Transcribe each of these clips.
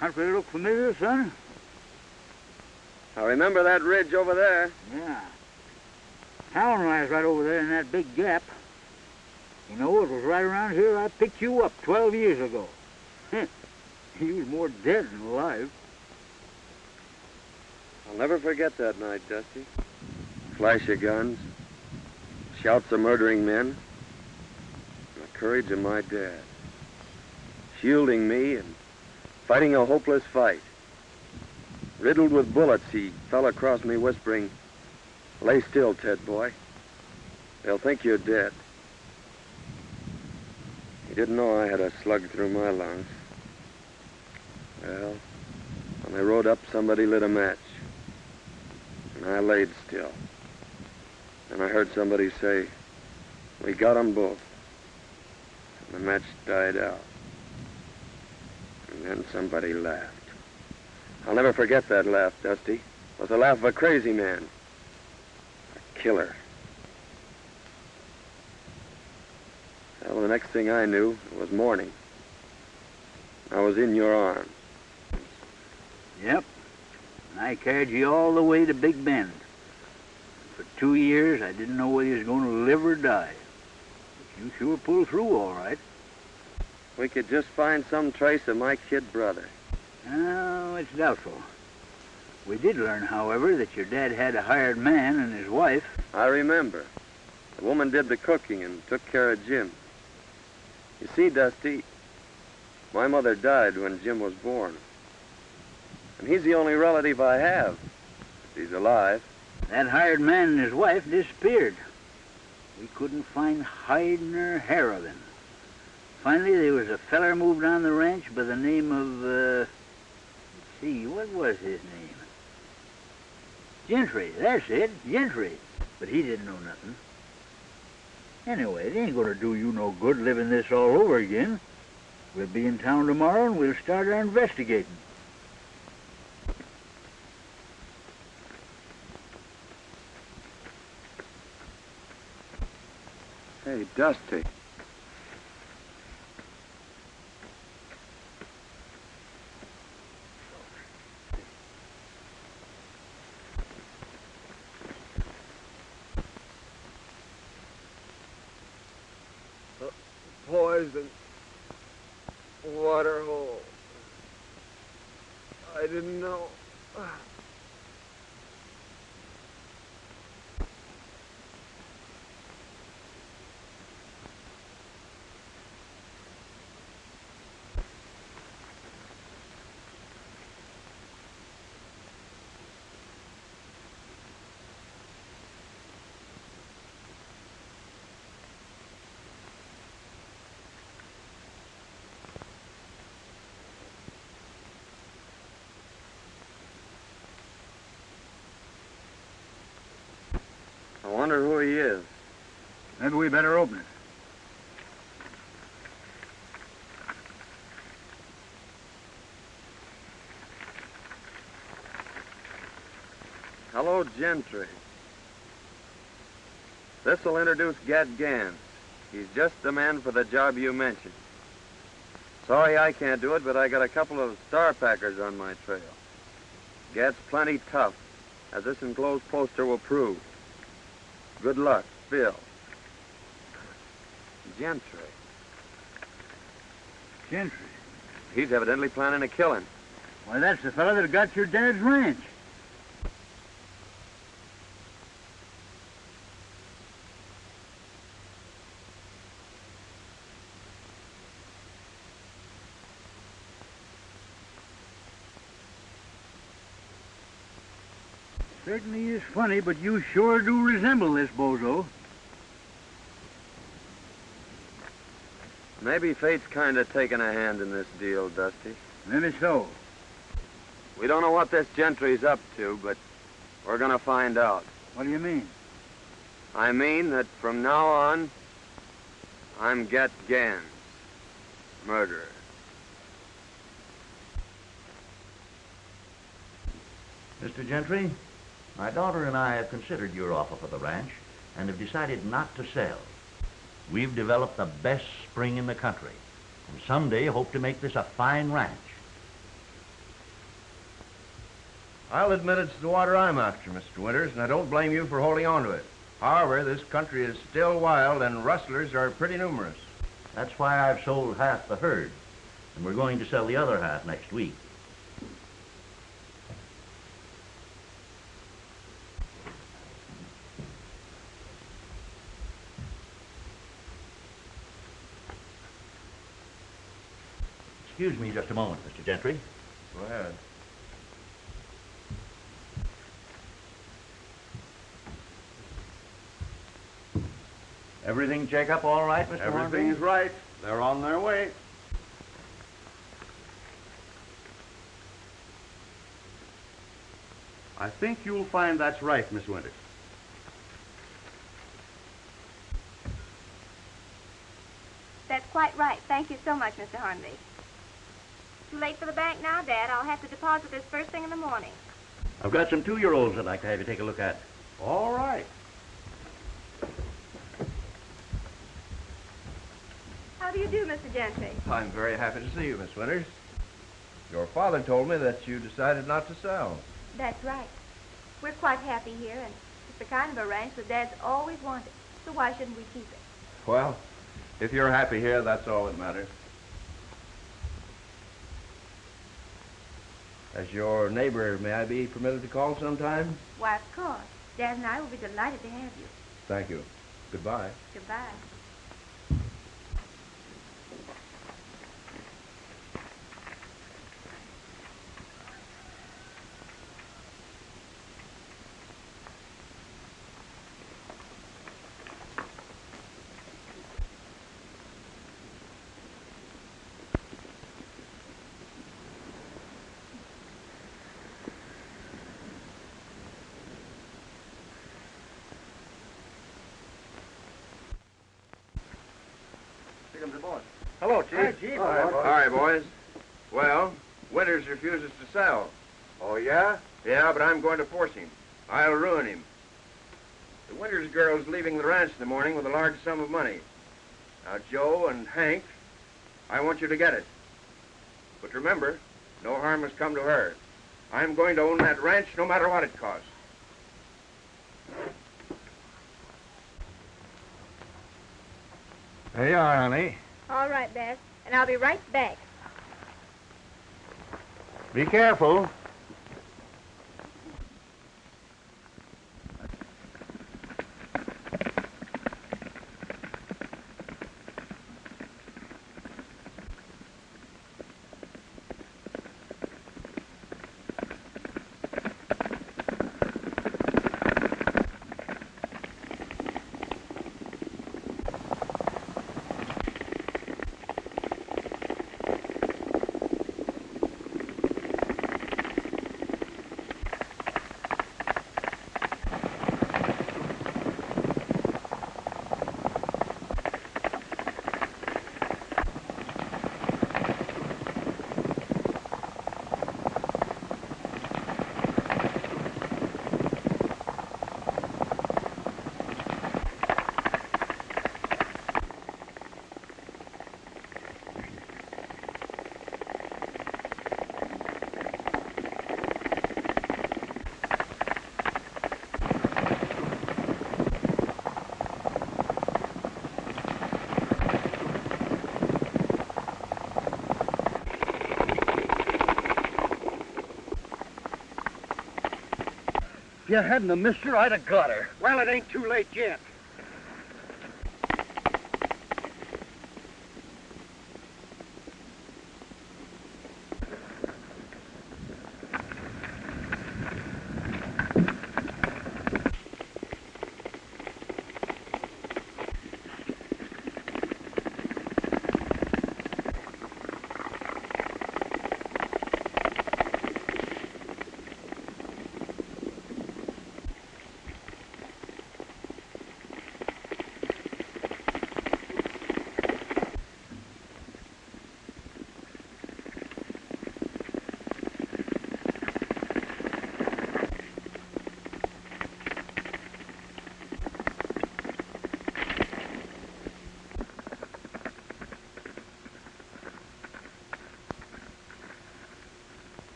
Country look familiar, son? I remember that ridge over there. Yeah. Town lies right over there in that big gap. You know, it was right around here I picked you up 12 years ago. You was more dead than alive. I'll never forget that night, Dusty. Flash of guns, shouts of murdering men, and the courage of my dad. Shielding me and fighting a hopeless fight. Riddled with bullets, he fell across me whispering, "Lay still, Ted boy. They'll think you're dead." He didn't know I had a slug through my lungs. Well, when they rode up, somebody lit a match. And I laid still. And I heard somebody say, "We got 'em both." And the match died out. And then somebody laughed. I'll never forget that laugh, Dusty. It was the laugh of a crazy man. A killer. Well, the next thing I knew, it was morning. I was in your arms. Yep. And I carried you all the way to Big Bend. For 2 years, I didn't know whether you was going to live or die. But you sure pulled through all right. We could just find some trace of my kid brother. Oh, it's doubtful. We did learn, however, that your dad had a hired man and his wife. I remember. The woman did the cooking and took care of Jim. You see, Dusty, my mother died when Jim was born. And he's the only relative I have, if he's alive. That hired man and his wife disappeared. We couldn't find hide nor hair of him. Finally, there was a feller moved on the ranch by the name of, let's see, what was his name? Gentry, that's it, Gentry. But he didn't know nothing. Anyway, it ain't gonna do you no good living this all over again. We'll be in town tomorrow and we'll start our investigating. Hey, Dusty. Poison. Water hole. I didn't know. I wonder who he is. Maybe we better open it. Hello, Gentry. This'll introduce Ganns. He's just the man for the job you mentioned. Sorry I can't do it, but I got a couple of star packers on my trail. Gets plenty tough, as this enclosed poster will prove. Good luck, Bill. Gentry. Gentry? He's evidently planning a killing. Why, that's the fellow that got your dad's ranch. Certainly is funny, but you sure do resemble this bozo. Maybe fate's kind of taking a hand in this deal, Dusty. Maybe so. We don't know what this Gentry's up to, but we're gonna find out. What do you mean? I mean that from now on, I'm Get Ganns, murderer. Mr. Gentry, my daughter and I have considered your offer for the ranch and have decided not to sell. We've developed the best spring in the country, and someday hope to make this a fine ranch. I'll admit it's the water I'm after, Mr. Winters, and I don't blame you for holding on to it. However, this country is still wild, and rustlers are pretty numerous. That's why I've sold half the herd, and we're going to sell the other half next week. Excuse me just a moment, Mr. Gentry. Go ahead. Everything check up all right, Mr. Everything's Hornby? right. They're on their way. I think you'll find that's right, Miss Winters. That's quite right. Thank you so much, Mr. Hornby. Too late for the bank now, Dad. I'll have to deposit this first thing in the morning. I've got some 2-year-olds I'd like to have you take a look at. All right. How do you do, Mr. Gentry? I'm very happy to see you, Miss Winters. Your father told me that you decided not to sell. That's right. We're quite happy here, and it's the kind of a ranch that Dad's always wanted. So why shouldn't we keep it? Well, if you're happy here, that's all that matters. As your neighbor, may I be permitted to call sometime? Why, of course. Dad and I will be delighted to have you. Thank you. Goodbye. Goodbye. Hello, Chief. Chief. All right, boys. Well, Winters refuses to sell. Oh, yeah? Yeah, but I'm going to force him. I'll ruin him. The Winters girl's leaving the ranch in the morning with a large sum of money. Now, Joe and Hank, I want you to get it. But remember, no harm has come to her. I'm going to own that ranch no matter what it costs. There you are, honey. All right, Beth. And I'll be right back. Be careful. you hadn't have missed her, I'd have got her. Well, it ain't too late yet.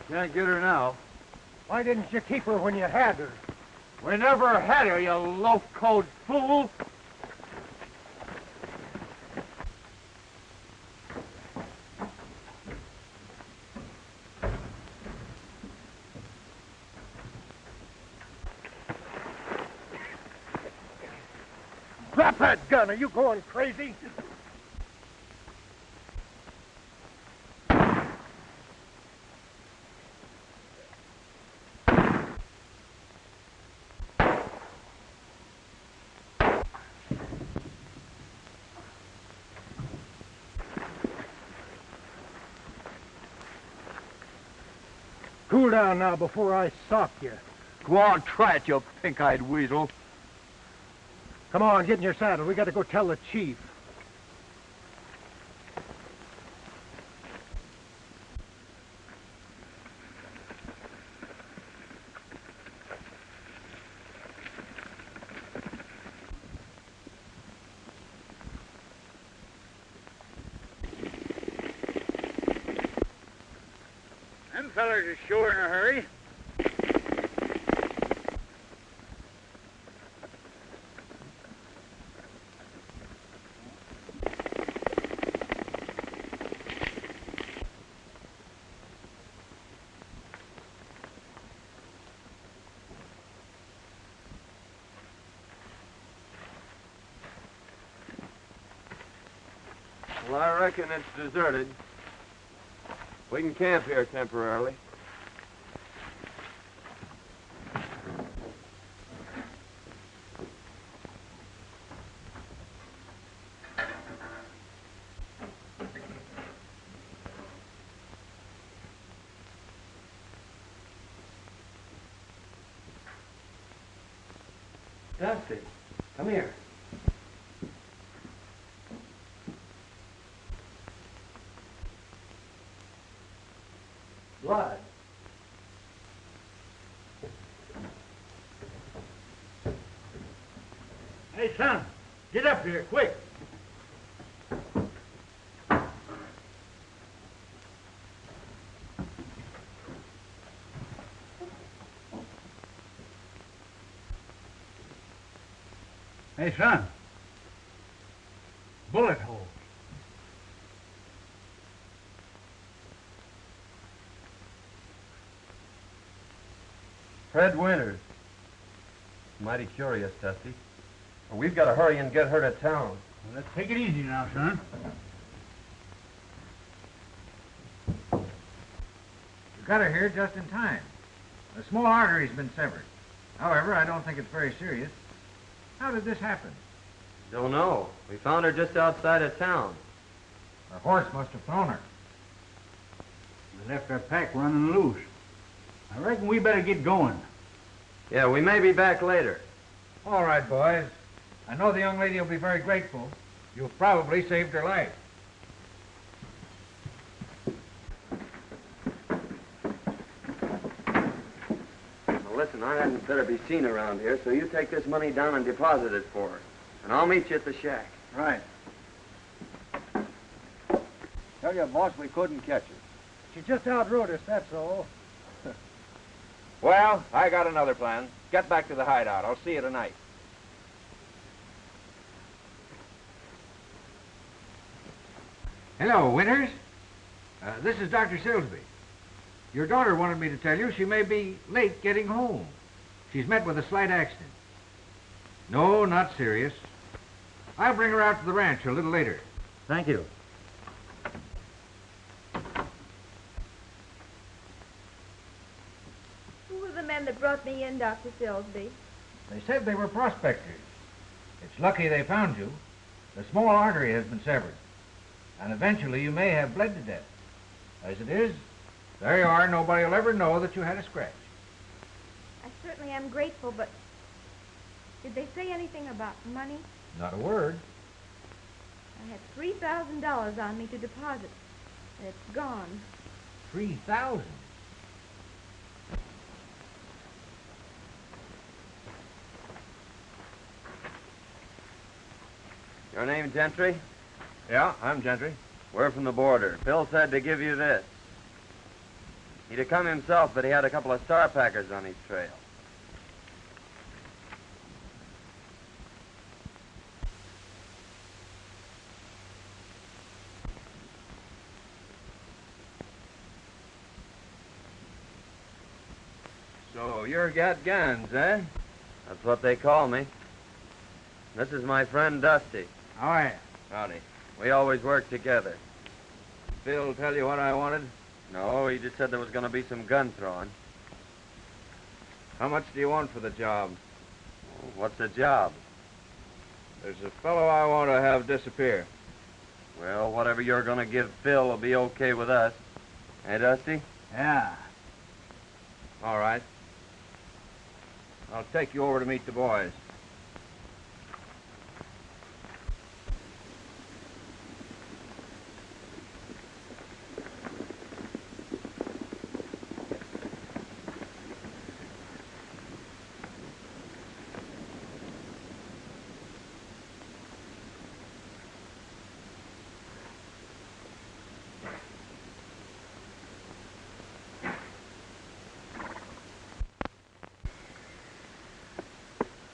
Can't get her now. Why didn't you keep her when you had her? We never had her, you loaf-coat fool. Drop that gun. Are you going crazy? Cool down now before I sock you. Go on, try it, you pink-eyed weasel. Come on, get in your saddle. We got to go tell the chief. Them fellers are sure in a hurry. Well, I reckon it's deserted. We can camp here temporarily. Dusty, come here. Blood. Hey, son, get up here, quick. Hey, son. Bullet hole. Fred Winters. Mighty curious, Dusty. Well, we've got to hurry and get her to town. Well, let's take it easy now, son. You got her here just in time. A small artery's been severed. However, I don't think it's very serious. How did this happen? Don't know. We found her just outside of town. Her horse must have thrown her. We left our pack running loose. I reckon we better get going. Yeah, we may be back later. All right, boys. I know the young lady will be very grateful. You've probably saved her life. The Well, listen, I hadn't better be seen around here, so you take this money down and deposit it for her. And I'll meet you at the shack. Right. Tell you, boss, we couldn't catch her. She just outrode us, that's all. Well, I got another plan. Get back to the hideout. I'll see you tonight. Hello, Winters. This is Dr. Silsby. Your daughter wanted me to tell you she may be late getting home. She's met with a slight accident. No, not serious. I'll bring her out to the ranch a little later. Thank you. Who were the men that brought me in, Dr. Silsby? They said they were prospectors. It's lucky they found you. The small artery has been severed, and eventually you may have bled to death. As it is, there you are. Nobody will ever know that you had a scratch. I certainly am grateful, but did they say anything about money? Not a word. I had $3,000 on me to deposit, and it's gone. 3,000. Your name Gentry? Yeah, I'm Gentry. We're from the border. Bill said to give you this. He'd have come himself, but he had a couple of star packers on his trail. So you're got Ganns, eh? That's what they call me. This is my friend Dusty. Oh, yeah. Howdy. We always work together. Phil tell you what I wanted? No, he just said there was going to be some gun throwing. How much do you want for the job? What's the job? There's a fellow I want to have disappear. Well, whatever you're going to give Phil will be okay with us. Hey, Dusty? Yeah. All right. I'll take you over to meet the boys.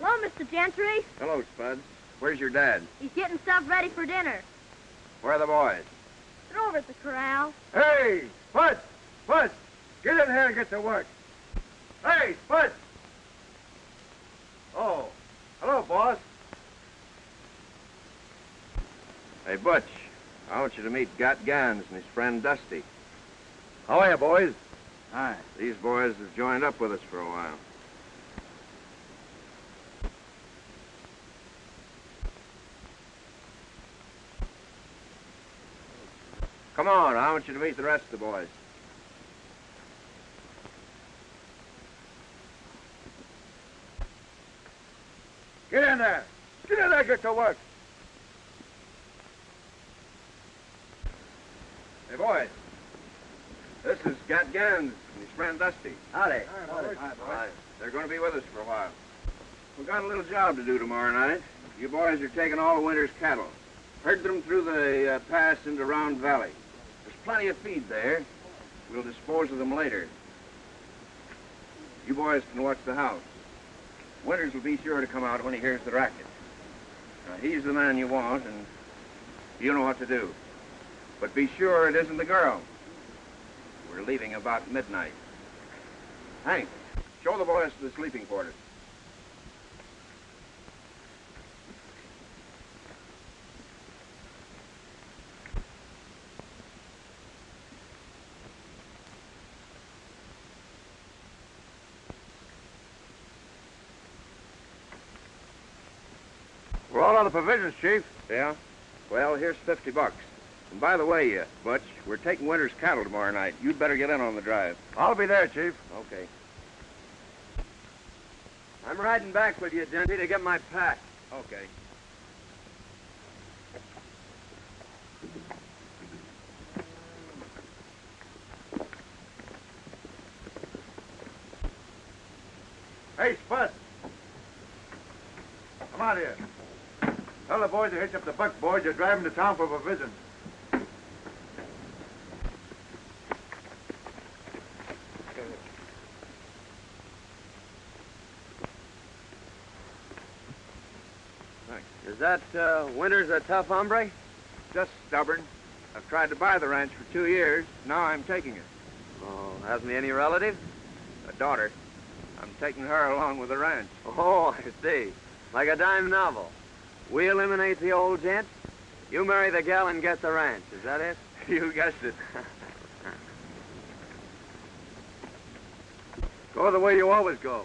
Hello, Mr. Gentry. Hello, Spuds. Where's your dad? He's getting stuff ready for dinner. Where are the boys? They're over at the corral. Hey, Spud! Spud! Get in here and get to work. Hey, Spud! Oh, hello, boss. Hey, Butch. I want you to meet Ganns and his friend Dusty. How are you, boys? Hi. These boys have joined up with us for a while. Come on, I want you to meet the rest of the boys. Get in there. Get in there, get to work. Hey, boys. This is Ganns and his friend Dusty. Howdy. Hi. They're going to be with us for a while. We've got a little job to do tomorrow night. You boys are taking all the winter's cattle. Herd them through the pass into Round Valley. There's plenty of feed there. We'll dispose of them later. You boys can watch the house. Winters will be sure to come out when he hears the racket. Now, he's the man you want, and you know what to do. But be sure it isn't the girl. We're leaving about midnight. Hank, show the boys to the sleeping quarters. We're all out of provisions, Chief. Yeah? Well, here's $50. And by the way, Butch, we're taking Winter's cattle tomorrow night. You'd better get in on the drive. I'll be there, Chief. Okay. I'm riding back with you, Gentry, to get my pack. Okay. Hey, Spud. Come on here. Tell the boys to hitch up the buck boys. You're driving to town for a visit. Is that, Winters a tough hombre? Just stubborn. I've tried to buy the ranch for 2 years. Now I'm taking it. Oh, hasn't he any relatives? A daughter. I'm taking her along with the ranch. Oh, I see. Like a dime novel. We eliminate the old gent. You marry the gal and get the ranch. Is that it? You guessed it. Go the way you always go.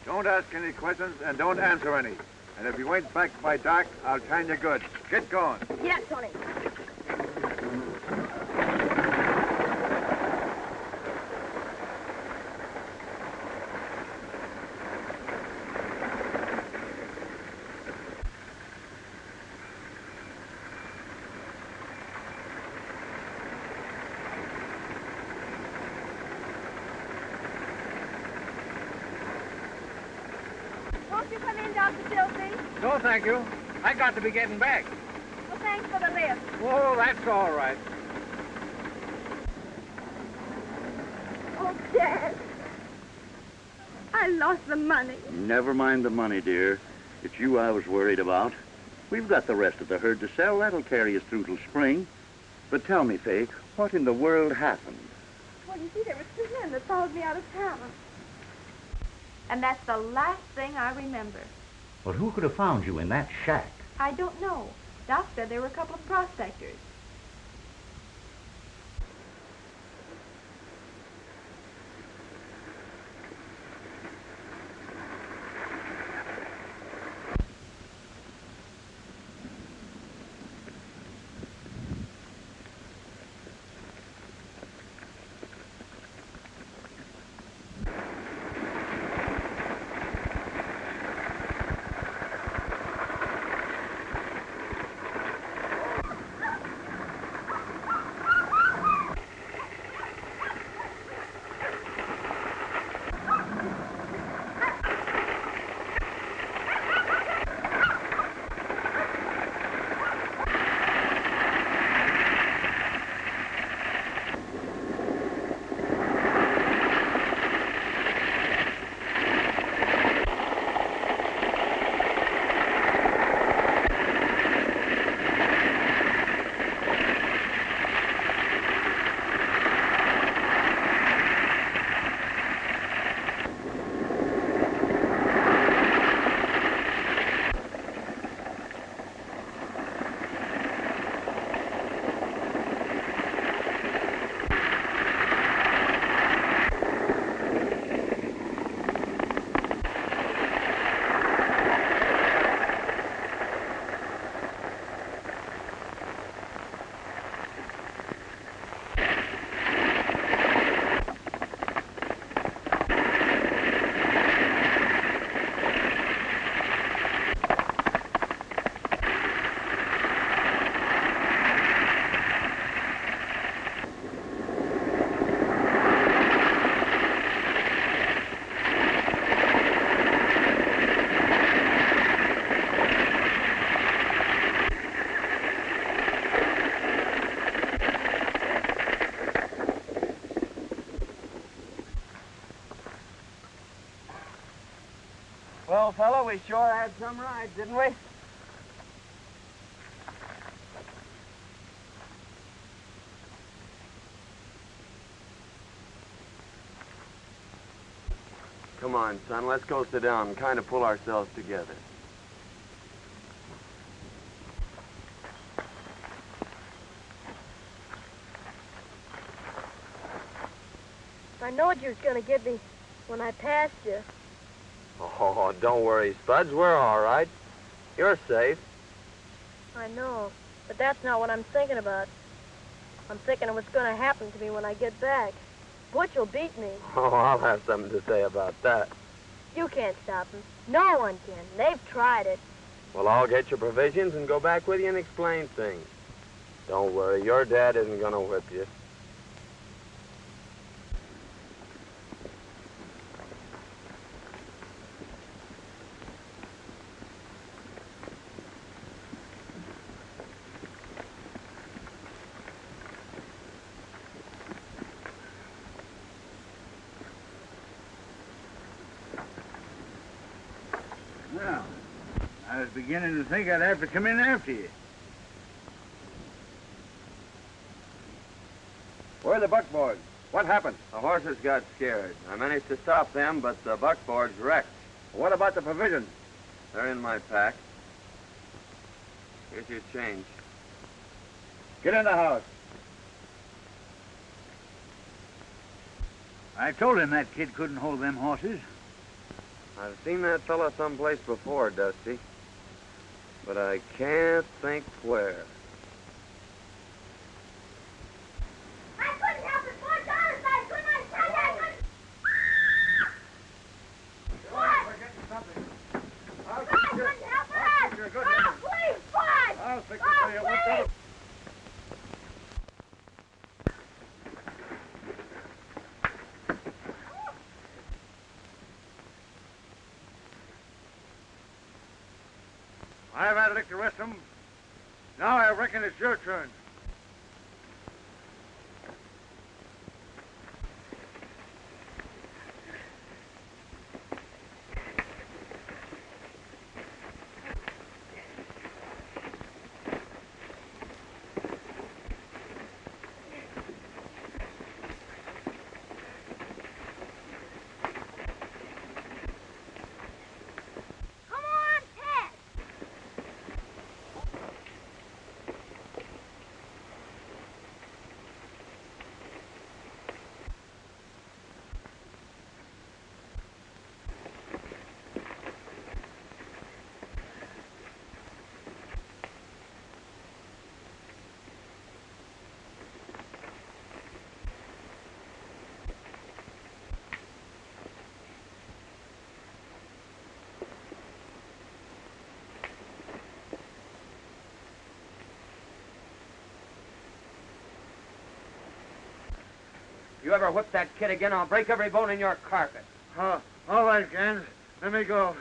Don't ask any questions and don't answer any. And if you ain't back by dark, I'll tan you good. Get going. Yeah, Tony. Won't you come in, Dr. Silsby? No, thank you. I got to be getting back. Well, thanks for the lift. Oh, that's all right. Oh, Dad. I lost the money. Never mind the money, dear. It's you I was worried about. We've got the rest of the herd to sell. That'll carry us through till spring. But tell me, Fake, what in the world happened? Well, you see, there were 2 men that followed me out of town. And that's the last thing I remember. Well, who could have found you in that shack? I don't know. Doc said there were a couple of prospectors. Well, fella, we sure had some ride, didn't we? Come on, son, let's go sit down and kind of pull ourselves together. I knowed you was going to get me when I passed you. Oh, don't worry, Spuds. We're all right. You're safe. I know, but that's not what I'm thinking about. I'm thinking of what's going to happen to me when I get back. Butch will beat me. Oh, I'll have something to say about that. You can't stop him. No one can. They've tried it. Well, I'll get your provisions and go back with you and explain things. Don't worry, your dad isn't going to whip you. beginning to think I'd have to come in after you. Where are the buckboards? What happened? The horses got scared. I managed to stop them, but the buckboard's wrecked. What about the provisions? They're in my pack. Here's your change. Get in the house. I told him that kid couldn't hold them horses. I've seen that fella someplace before, Dusty. But I can't think where. I couldn't help it, $4. I couldn't. I tell you, I couldn't. What? We're getting something. I couldn't help it. You're good. Oh, please, Bud. I'll fix it Oh, for you. please. What's up? I've had a lick to rest them. Now I reckon it's your turn. Come on, Ted. You ever whip that kid again, I'll break every bone in your carpet. All right, Ganns. Let me go.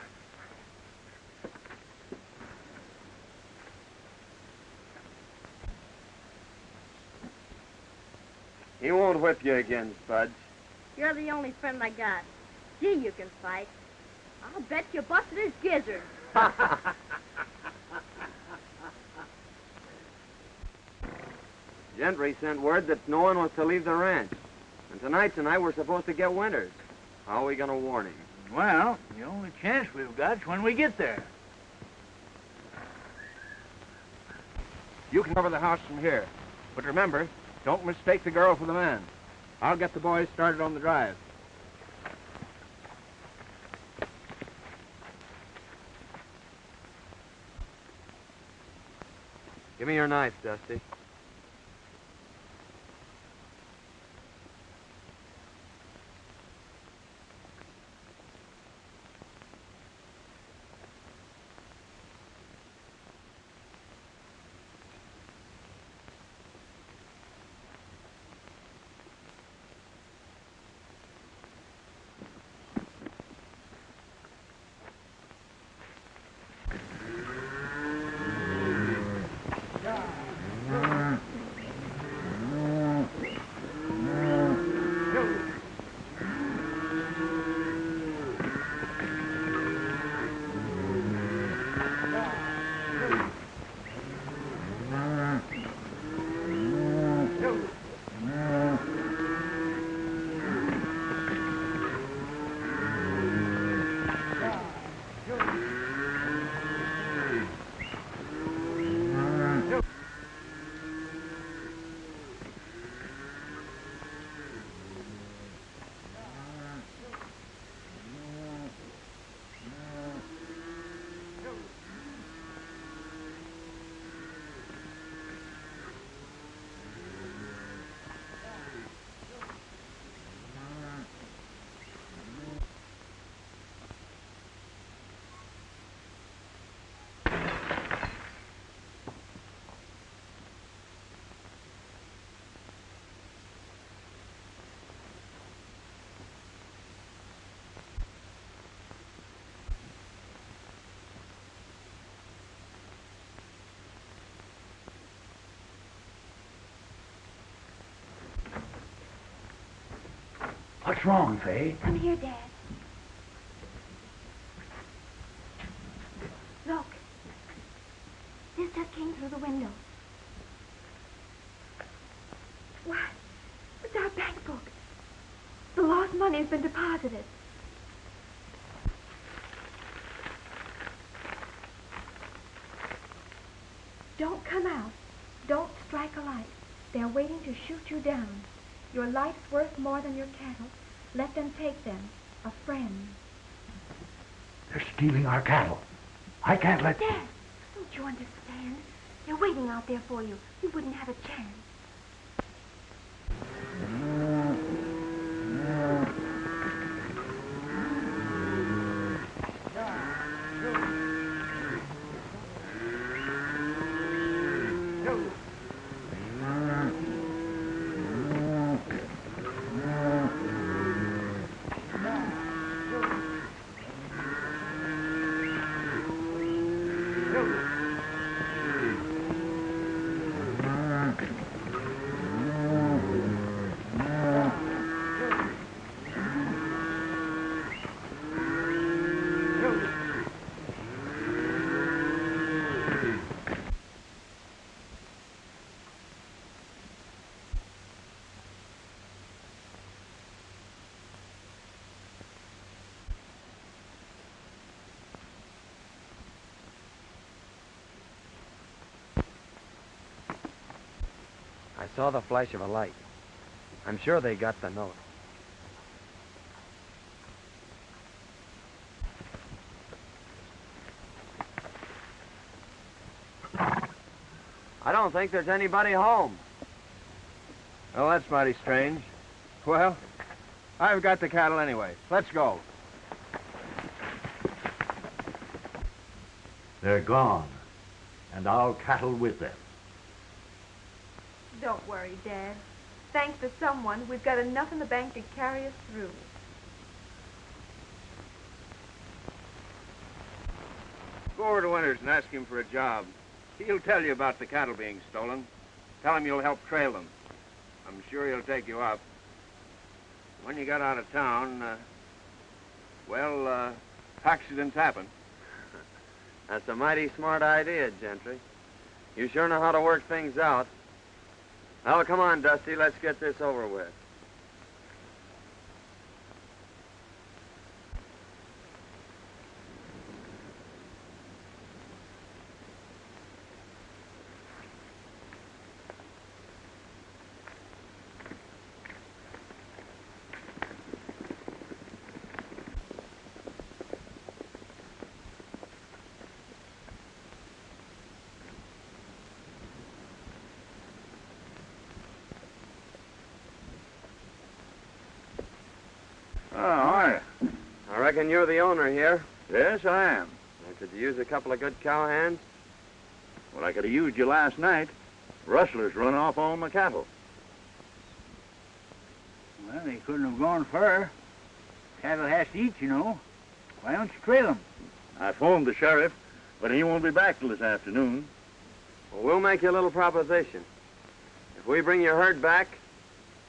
He won't whip you again, Spudge. You're the only friend I got. Gee, you can fight. I'll bet you busted his gizzard. Gentry sent word that no one was to leave the ranch. And tonight we're supposed to get Winters. How are we going to warn him? Well, the only chance we've got's when we get there. You can cover the house from here. But remember, don't mistake the girl for the man. I'll get the boys started on the drive. Give me your knife, Dusty. What's wrong, Faye? Come here, Dad. Look, through the window. What? It's our bank book. The lost money has been deposited. Don't come out. Don't strike a light. They're waiting to shoot you down. Your life's worth more than your cattle. Let them take them. A friend. They're stealing our cattle. I can't let... Dad, don't you understand? They're waiting out there for you. You wouldn't have a chance. I saw the flash of a light. I'm sure they got the note. I don't think there's anybody home. Oh, that's mighty strange. Well, I've got the cattle anyway. Let's go. They're gone, and our cattle with them. Don't worry, Dad. Thanks to someone, we've got enough in the bank to carry us through. Go over to Winters and ask him for a job. He'll tell you about the cattle being stolen. Tell him you'll help trail them. I'm sure he'll take you up. When you got out of town, accidents happen. That's a mighty smart idea, Gentry. You sure know how to work things out. Well, come on, Dusty. Let's get this over with. I reckon you're the owner here. Yes, I am. Could you use a couple of good cowhands? Well, I could have used you last night. Rustlers run off all my cattle. Well, they couldn't have gone far. Cattle has to eat, you know. Why don't you trail them? I phoned the sheriff, but he won't be back till this afternoon. Well, we'll make you a little proposition. If we bring your herd back,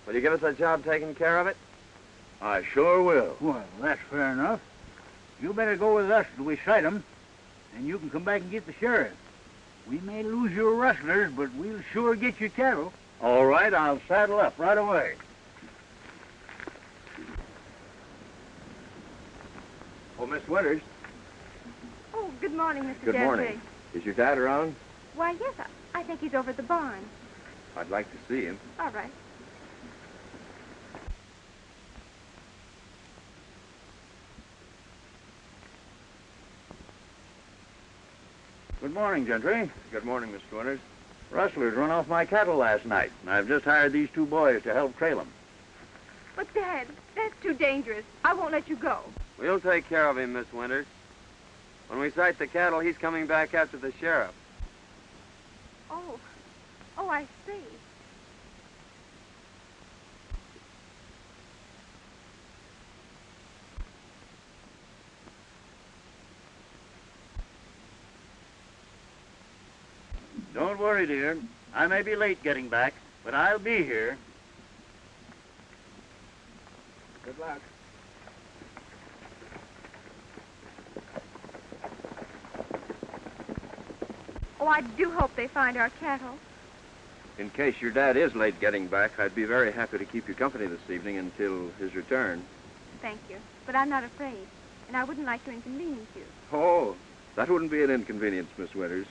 will you give us a job taking care of it? I sure will. Well, that's fair enough. You better go with us till we sight them, and you can come back and get the sheriff. We may lose your rustlers, but we'll sure get your cattle. All right, I'll saddle up right away. Oh, Miss Winters. Oh, good morning, Mr. Good Gentry. morning. Is your dad around? Why, yes, I think he's over at the barn. I'd like to see him. All right. Good morning, Gentry. Good morning, Mr. Winters. Rustlers run off my cattle last night, and I've just hired these two boys to help trail them. But, Dad, that's too dangerous. I won't let you go. We'll take care of him, Miss Winters. When we sight the cattle, he's coming back after the sheriff. Oh, I see. Don't worry, dear. I may be late getting back, but I'll be here. Good luck. Oh, I do hope they find our cattle. In case your dad is late getting back, I'd be very happy to keep you company this evening until his return. Thank you. But I'm not afraid, and I wouldn't like to inconvenience you. Oh, that wouldn't be an inconvenience, Miss Winters.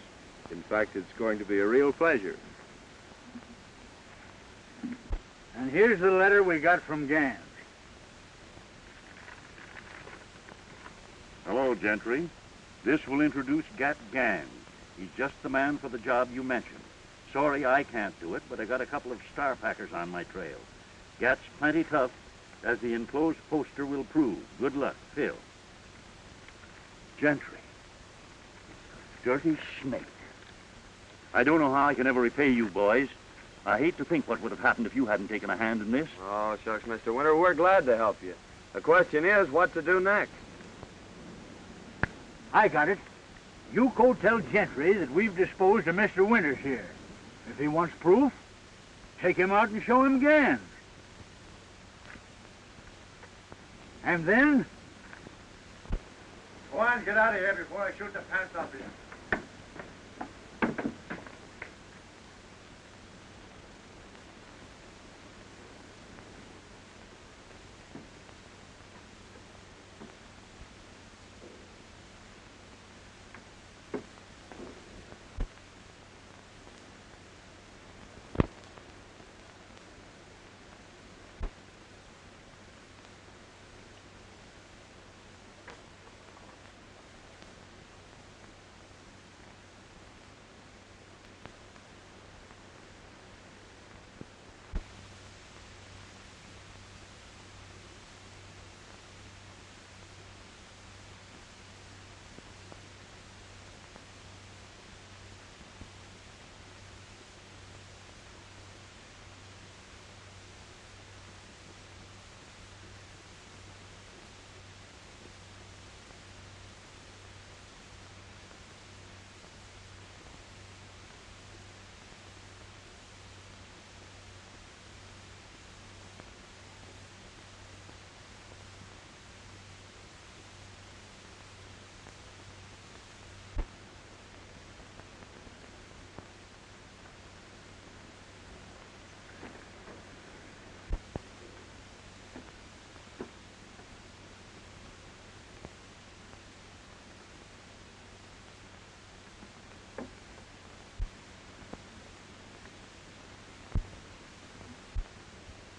In fact, it's going to be a real pleasure. And here's the letter we got from Ganns. Hello, Gentry. This will introduce Ganns. He's just the man for the job you mentioned. Sorry I can't do it, but I got a couple of star packers on my trail. Gat's plenty tough, as the enclosed poster will prove. Good luck, Phil. Gentry. Dirty snake. I don't know how I can ever repay you, boys. I hate to think what would have happened if you hadn't taken a hand in this. Oh, shucks, Mr. Winter, we're glad to help you. The question is, what to do next? I got it. You go tell Gentry that we've disposed of Mr. Winters here. If he wants proof, take him out and show him Ganns. And then... Go on, get out of here before I shoot the pants off you.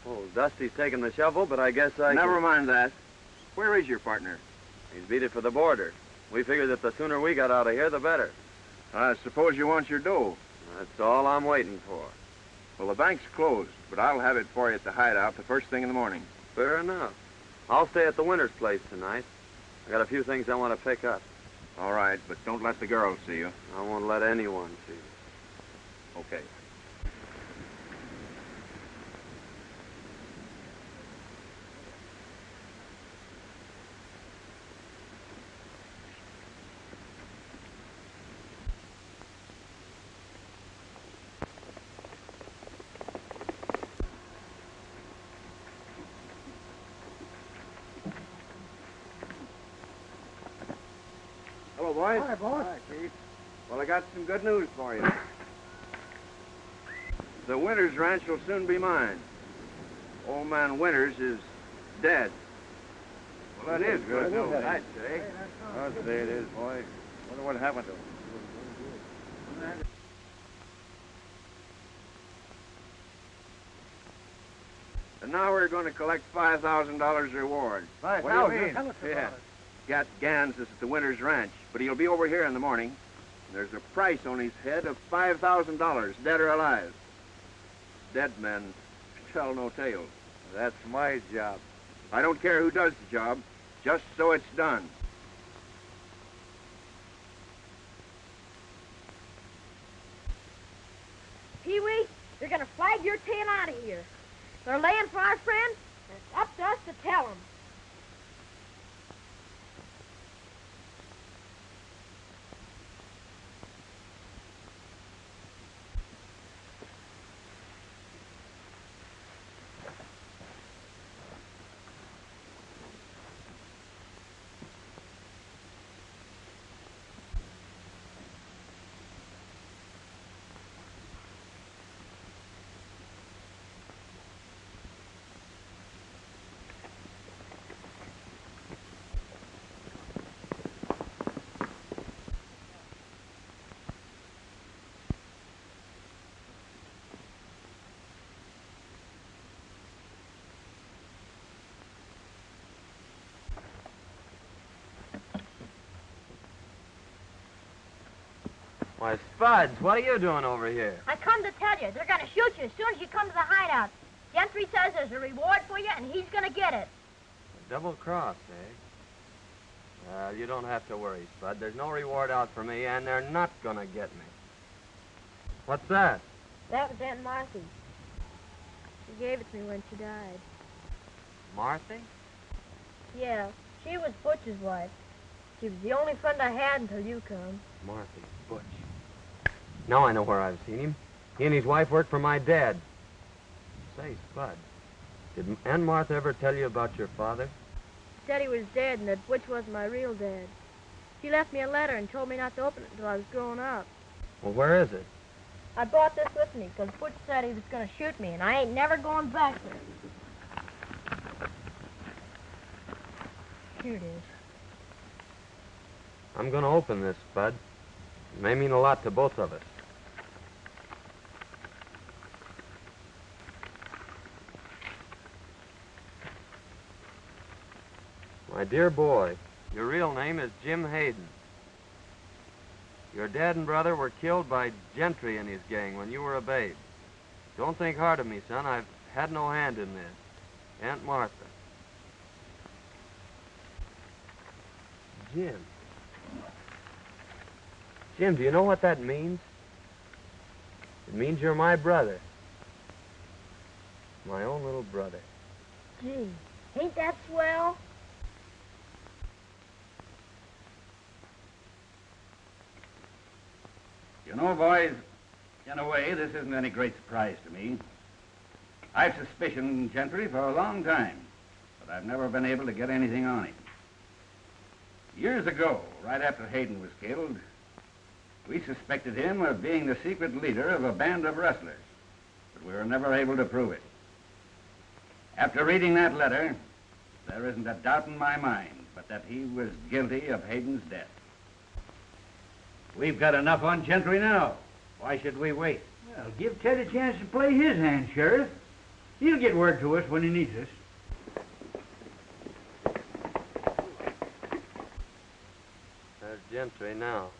Oh, Dusty's taking the shovel, but I guess Never mind that. Where is your partner? He's beat it for the border. We figured that the sooner we got out of here, the better. I suppose you want your dough. That's all I'm waiting for. Well, the bank's closed, but I'll have it for you at the hideout the first thing in the morning. Fair enough. I'll stay at the Winters' place tonight. I got a few things I want to pick up. All right, but don't let the girls see you. I won't let anyone see you. Okay. Hello, boys. Hi, boss. Hi, Chief. Well, I got some good news for you. The Winters ranch will soon be mine. Old man Winters is dead. Well, that is good news. I'd say. I'll say it is, boy. Wonder what happened to him. And now we're going to collect $5,000 reward. What do you mean? Tell us about Yeah. it. Got Ganns is at the Winters Ranch, but he'll be over here in the morning. There's a price on his head of $5,000, dead or alive. Dead men tell no tales. That's my job. I don't care who does the job, just so it's done. Pee-wee, you're gonna flag your tail out of here. They're laying for our friend, and it's up to us to tell them. Why, Spuds, what are you doing over here? I come to tell you, they're going to shoot you as soon as you come to the hideout. Gentry says there's a reward for you, and he's going to get it. A double cross, eh? Well, you don't have to worry, Spud. There's no reward out for me, and they're not going to get me. What's that? That was Aunt Marthy. She gave it to me when she died. Marthy? Yeah, she was Butch's wife. She was the only friend I had until you come. Marthy, Butch. Now I know where I've seen him. He and his wife worked for my dad. Say, Spud, did Aunt Martha ever tell you about your father? She said he was dead and that Butch wasn't my real dad. She left me a letter and told me not to open it until I was grown up. Well, where is it? I brought this with me because Butch said he was going to shoot me, and I ain't never going back there. Here it is. I'm going to open this, Spud. It may mean a lot to both of us. My dear boy, your real name is Jim Hayden. Your dad and brother were killed by Gentry and his gang when you were a babe. Don't think hard of me, son. I've had no hand in this. Aunt Martha. Jim. Jim, do you know what that means? It means you're my brother. My own little brother. Gee, ain't that swell? You know, boys, in a way, this isn't any great surprise to me. I've suspicioned Gentry for a long time, but I've never been able to get anything on him. Years ago, right after Hayden was killed, we suspected him of being the secret leader of a band of rustlers, but we were never able to prove it. After reading that letter, there isn't a doubt in my mind but that he was guilty of Hayden's death. We've got enough on Gentry now. Why should we wait? Well, give Ted a chance to play his hand, Sheriff. He'll get word to us when he needs us. There's Gentry now.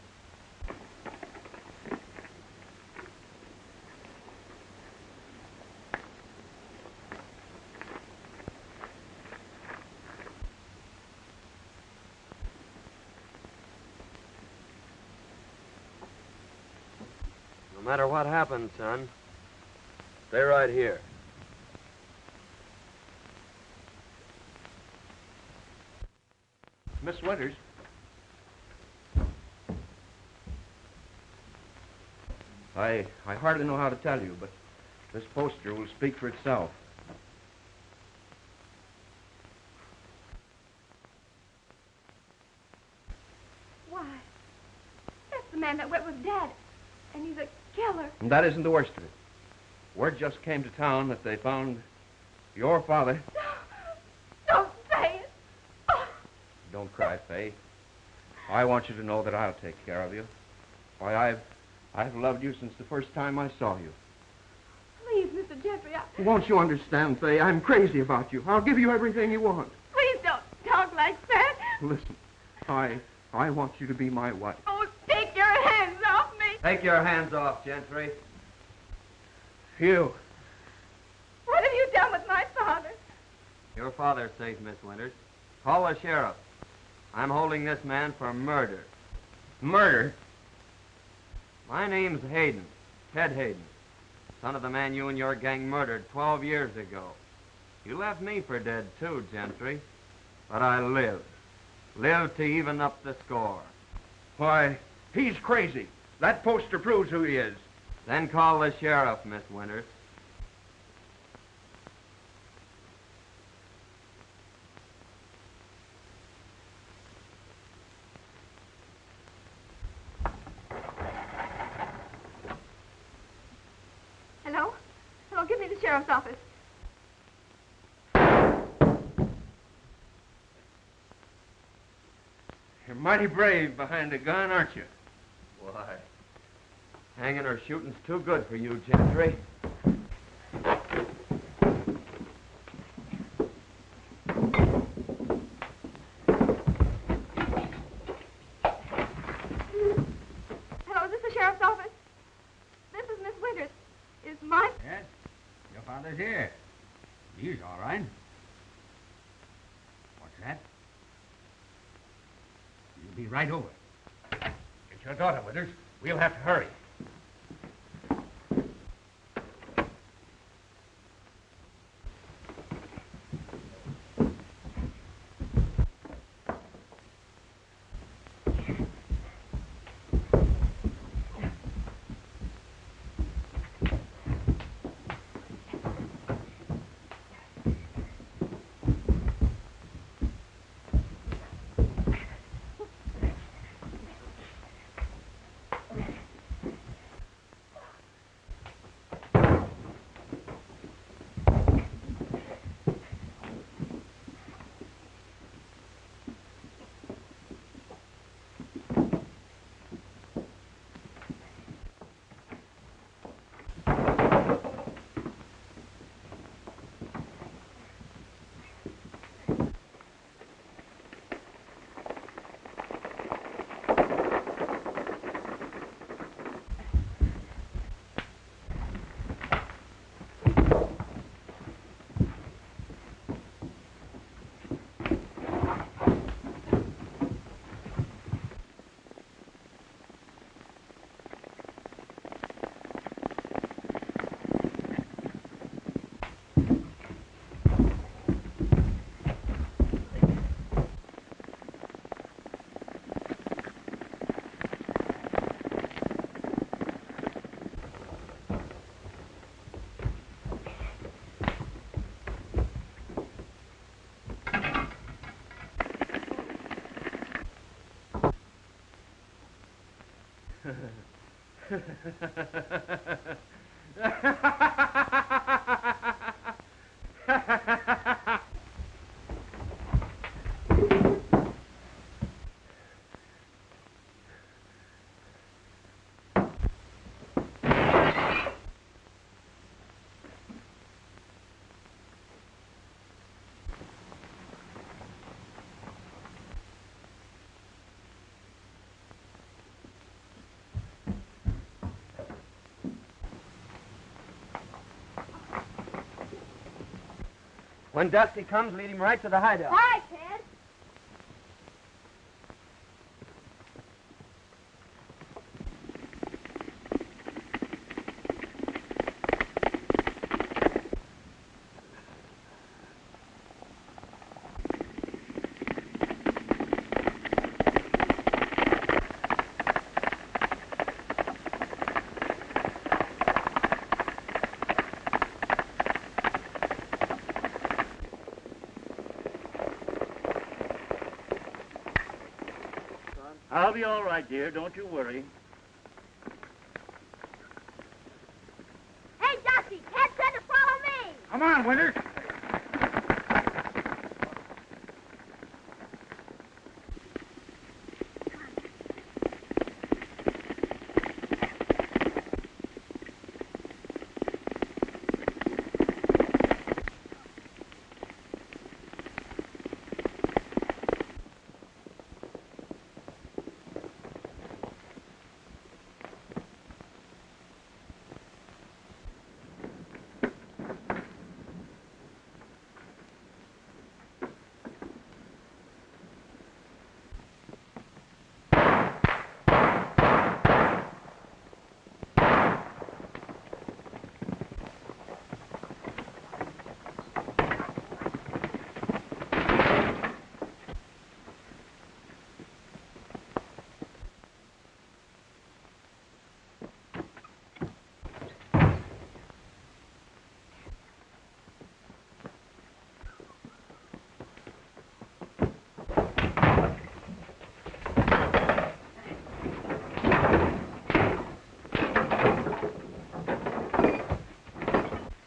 No matter what happens, son, stay right here. Miss Winters. I hardly know how to tell you, but this poster will speak for itself. Why, that's the man that went with Dad, and he's a killer. And that isn't the worst of it. Word just came to town that they found your father. Don't say it. Oh. Don't cry, Fay. I want you to know that I'll take care of you. Why, I've loved you since the first time I saw you. Please, Mr. Gentry, Won't you understand, Fay? I'm crazy about you. I'll give you everything you want. please don't talk like that. Listen, I want you to be my wife. Oh, take your hands off me. Take your hands off, Gentry. You. What have you done with my father? Your father's safe, Miss Winters. Call the sheriff. I'm holding this man for murder. Murder? My name's Hayden, Ted Hayden, son of the man you and your gang murdered 12 years ago. You left me for dead, too, Gentry. But I lived. Lived to even up the score. Why, he's crazy. That poster proves who he is. Then call the sheriff, Miss Winters. Hello? Hello, give me the sheriff's office. You're mighty brave behind a gun, aren't you? Why, hanging or shooting's too good for you, Gentry. Hello, is this the sheriff's Be right over. Get your daughter, Withers. We'll have to hurry. When Dusty comes, lead him right to the hideout. All right, Ted. I'll be all right, dear. Don't you worry. Hey, Dusty, Ted said to follow me. Come on, Withers.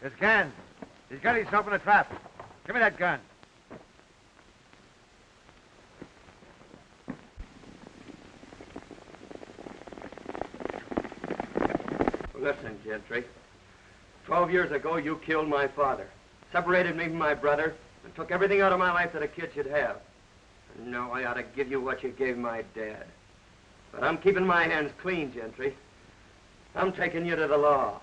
It's Ganns. He's got himself in a trap. Give me that gun. Listen, Gentry. 12 years ago, you killed my father, separated me from my brother, and took everything out of my life that a kid should have. And now I ought to give you what you gave my dad. But I'm keeping my hands clean, Gentry. I'm taking you to the law.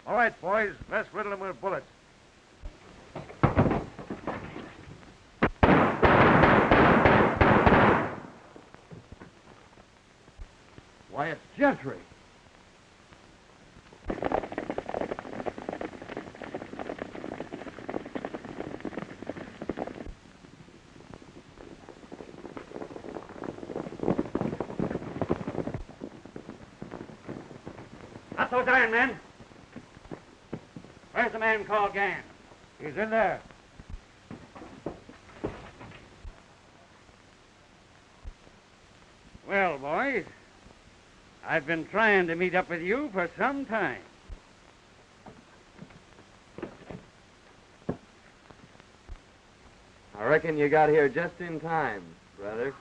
All right, boys, let's riddle him with bullets. Why, it's Gentry. Not those iron men. Where's the man called Ganns? He's in there. Well, boys, I've been trying to meet up with you for some time. I reckon you got here just in time, brother.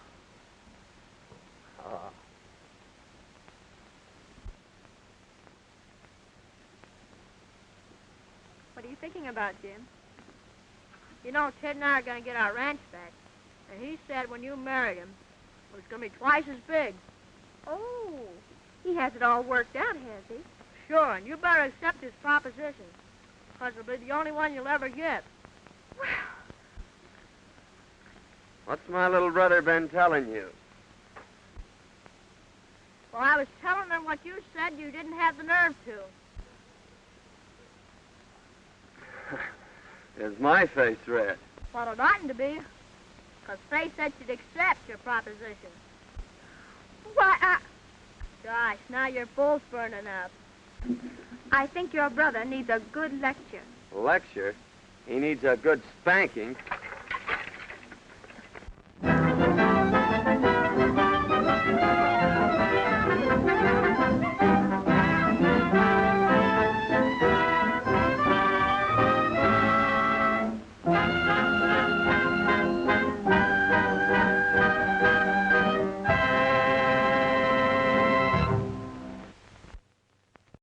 What are you thinking about, Jim? You know, Ted and I are going to get our ranch back. And he said when you married him, it was going to be twice as big. Oh, he has it all worked out, has he? Sure, and you better accept his proposition. Because it'll be the only one you'll ever get. What's my little brother been telling you? Well, I was telling him what you said you didn't have the nerve to. Is my face red? Well, it oughtn't to be. Because Faye said she'd accept your proposition. Why, Gosh, now you're both burning up. I think your brother needs a good lecture. Lecture? He needs a good spanking.